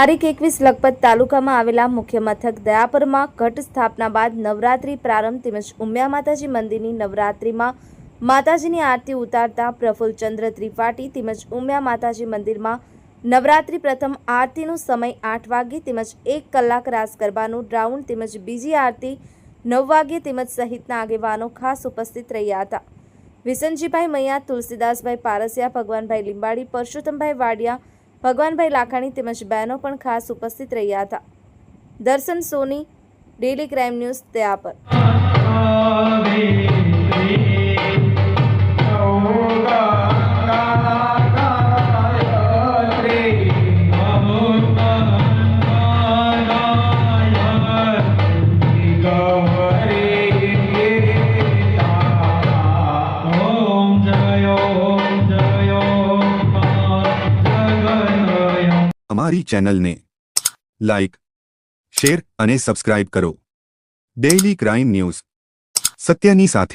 તારીખ 21 લખપત તાલુકામાં આવેલા મુખ્ય મથક દયાપરમાં ઘટ સ્થાપના બાદ નવરાત્રી પ્રારંભ તેમજ ઉમિયા માતાજી મંદિરની નવરાત્રીમાં માતાજીની આરતી ઉતારતા પ્રફુલ્લચંદ્ર ત્રિપાઠી તેમજ ઉમિયા માતાજી મંદિરમાં નવરાત્રી પ્રથમ આરતીનો સમય 8 વાગ્યે તેમજ 1 કલાક રાસ ગરબાનું રાઉન્ડ તેમજ બીજી આરતી 9 વાગ્યે તેમજ સહિતના આગેવાનો ખાસ ઉપસ્થિત રહ્યા હતા। વિસનજીભાઈ મૈયા, તુલસીદાસભાઈ પારસિયા, ભગવાનભાઈ લીંબાડી, પરશુતમભાઈ વાડિયા, ભગવાનભાઈ લાખાણી તેમજ બહેનો પણ ખાસ ઉપસ્થિત રહ્યા હતા। દર્શન સોની, ડેલી ક્રાઇમ ન્યૂઝ, દયાપર। અમારી ચેનલને લાઈક, શેર અને સબસ્ક્રાઇબ કરો। ડેઇલી ક્રાઇમ ન્યૂઝ, સત્યની સાથે।